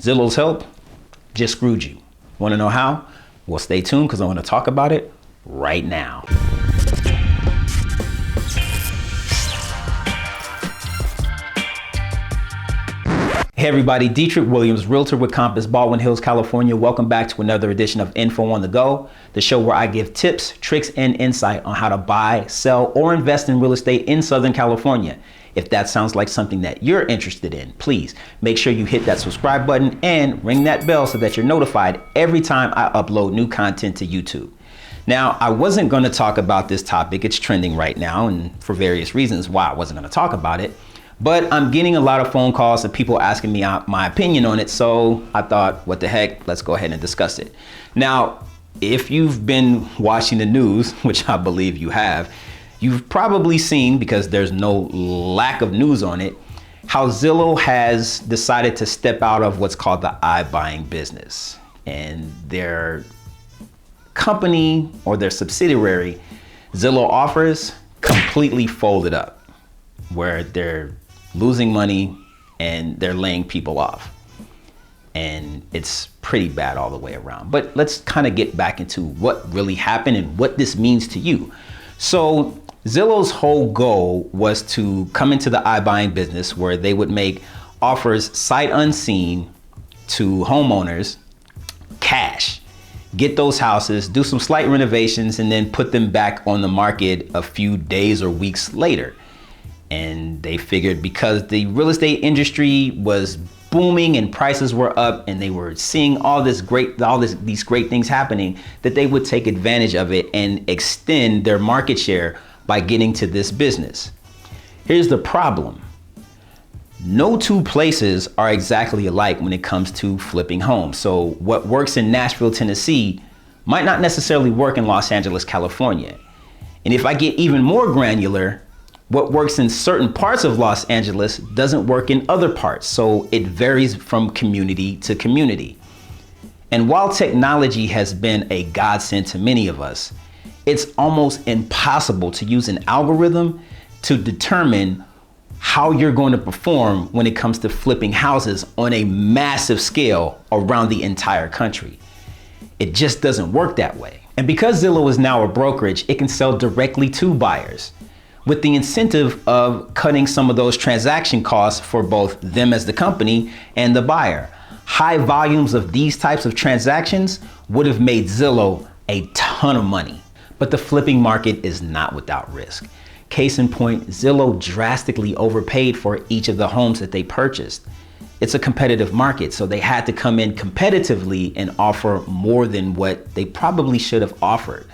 Zillow's help just screwed you. Want to know how? Well, stay tuned because I want to talk about it right now. Hey everybody, Dietric Williams, realtor with Compass, Baldwin Hills, California. Welcome back to another edition of Info on the Go, the show where I give tips, tricks, and insight on how to buy, sell, or invest in real estate in Southern California. If that sounds like something that you're interested in, please make sure you hit that subscribe button and ring that bell so that you're notified every time I upload new content to YouTube. Now, I wasn't going to talk about this topic. It's trending right now, and for various reasons why I wasn't going to talk about it. But I'm getting a lot of phone calls and people asking me my opinion on it. So I thought, what the heck, let's go ahead and discuss it. Now, if you've been watching the news, which I believe you have, you've probably seen, because there's no lack of news on it, how Zillow has decided to step out of what's called the iBuying business. And their company or their subsidiary, Zillow Offers, completely folded up, where they're losing money and they're laying people off. And it's pretty bad all the way around. But let's kind of get back into what really happened and what this means to you. So Zillow's whole goal was to come into the iBuying business where they would make offers sight unseen to homeowners, cash, get those houses, do some slight renovations, and then put them back on the market a few days or weeks later. And they figured because the real estate industry was booming and prices were up and they were seeing these great things happening, that they would take advantage of it and extend their market share by getting to this business. Here's the problem. No two places are exactly alike when it comes to flipping homes. So what works in Nashville, Tennessee might not necessarily work in Los Angeles, California. And if I get even more granular, what works in certain parts of Los Angeles doesn't work in other parts. So it varies from community to community. And while technology has been a godsend to many of us, it's almost impossible to use an algorithm to determine how you're going to perform when it comes to flipping houses on a massive scale around the entire country. It just doesn't work that way. And because Zillow is now a brokerage, it can sell directly to buyers, with the incentive of cutting some of those transaction costs for both them as the company and the buyer. High volumes of these types of transactions would have made Zillow a ton of money. But the flipping market is not without risk. Case in point, Zillow drastically overpaid for each of the homes that they purchased. It's a competitive market, so they had to come in competitively and offer more than what they probably should have offered.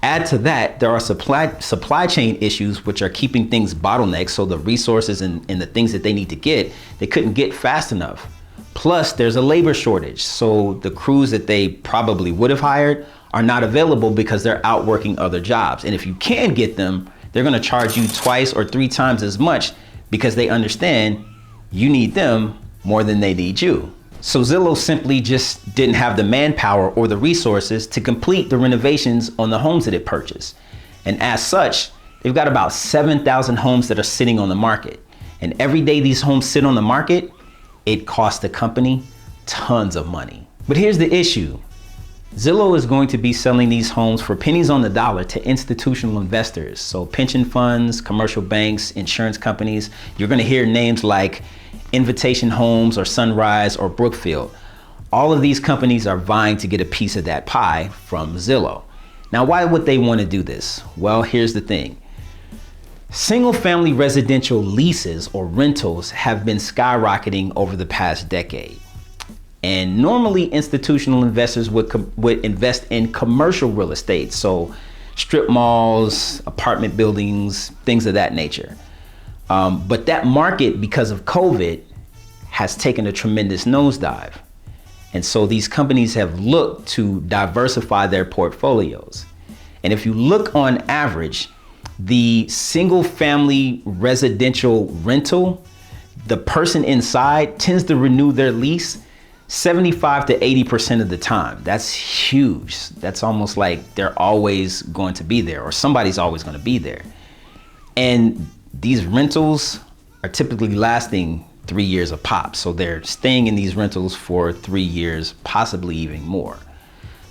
Add to that, there are supply chain issues which are keeping things bottlenecked, so the resources and the things that they need to get, they couldn't get fast enough. Plus, there's a labor shortage, so the crews that they probably would have hired are not available because they're out working other jobs. And if you can get them, they're gonna charge you twice or three times as much because they understand you need them more than they need you. So Zillow simply just didn't have the manpower or the resources to complete the renovations on the homes that it purchased. And as such, they've got about 7,000 homes that are sitting on the market. And every day these homes sit on the market, it costs the company tons of money. But here's the issue. Zillow is going to be selling these homes for pennies on the dollar to institutional investors. So pension funds, commercial banks, insurance companies. You're gonna hear names like Invitation Homes or Sunrise or Brookfield. All of these companies are vying to get a piece of that pie from Zillow. Now, why would they want to do this? Well, here's the thing. Single family residential leases or rentals have been skyrocketing over the past decade. And normally institutional investors would invest in commercial real estate. So strip malls, apartment buildings, things of that nature. But that market, because of COVID, has taken a tremendous nosedive. And so these companies have looked to diversify their portfolios. And if you look on average, the single family residential rental, the person inside tends to renew their lease 75 to 80% of the time. That's huge. That's almost like they're always going to be there, or somebody's always going to be there. And these rentals are typically lasting 3 years a pop. So they're staying in these rentals for 3 years, possibly even more.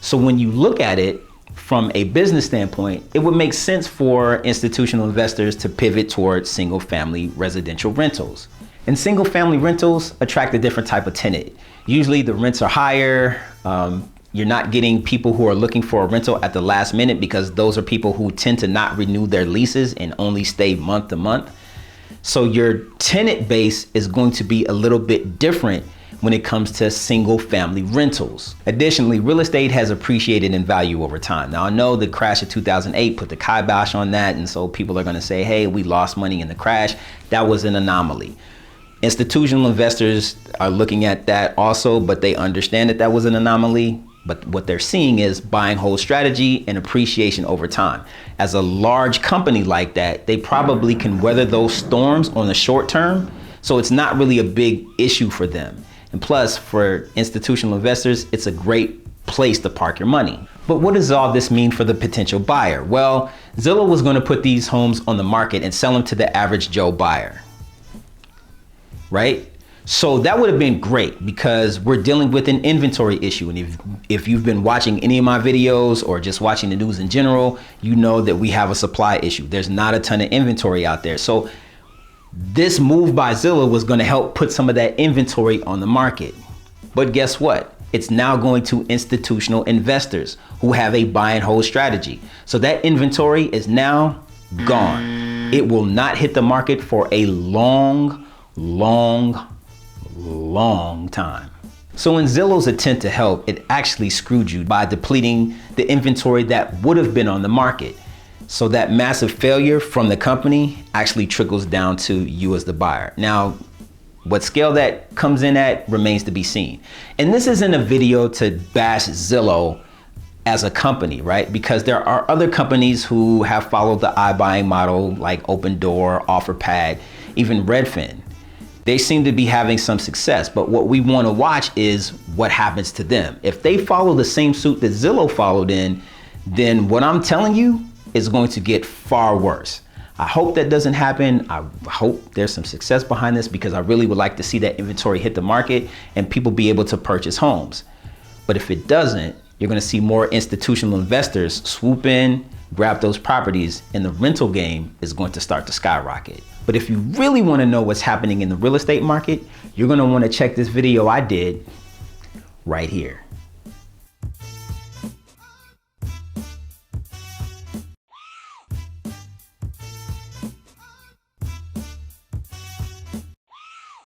So when you look at it from a business standpoint, it would make sense for institutional investors to pivot towards single family residential rentals. And single family rentals attract a different type of tenant. Usually the rents are higher. You're not getting people who are looking for a rental at the last minute, because those are people who tend to not renew their leases and only stay month to month. So your tenant base is going to be a little bit different when it comes to single family rentals. Additionally, real estate has appreciated in value over time. Now I know the crash of 2008 put the kibosh on that, and so people are gonna say, hey, we lost money in the crash. That was an anomaly. Institutional investors are looking at that also, but they understand that that was an anomaly. But what they're seeing is buy and hold strategy and appreciation over time. As a large company like that, they probably can weather those storms on the short term. So it's not really a big issue for them. And plus, for institutional investors, it's a great place to park your money. But what does all this mean for the potential buyer? Well, Zillow was going to put these homes on the market and sell them to the average Joe buyer, right? So that would have been great, because we're dealing with an inventory issue. And if you've been watching any of my videos or just watching the news in general, you know that we have a supply issue. There's not a ton of inventory out there. So this move by Zillow was going to help put some of that inventory on the market. But guess what? It's now going to institutional investors who have a buy and hold strategy. So that inventory is now gone. It will not hit the market for a long time. So in Zillow's attempt to help, it actually screwed you by depleting the inventory that would have been on the market. So that massive failure from the company actually trickles down to you as the buyer. Now, what scale that comes in at remains to be seen. And this isn't a video to bash Zillow as a company, right? Because there are other companies who have followed the iBuying model, like Open Door, OfferPad, even Redfin. They seem to be having some success, but what we want to watch is what happens to them. If they follow the same suit that Zillow followed in, then what I'm telling you is going to get far worse. I hope that doesn't happen. I hope there's some success behind this, because I really would like to see that inventory hit the market and people be able to purchase homes. But if it doesn't, you're going to see more institutional investors swoop in, grab those properties, and the rental game is going to start to skyrocket. But if you really want to know what's happening in the real estate market, you're going to want to check this video I did right here.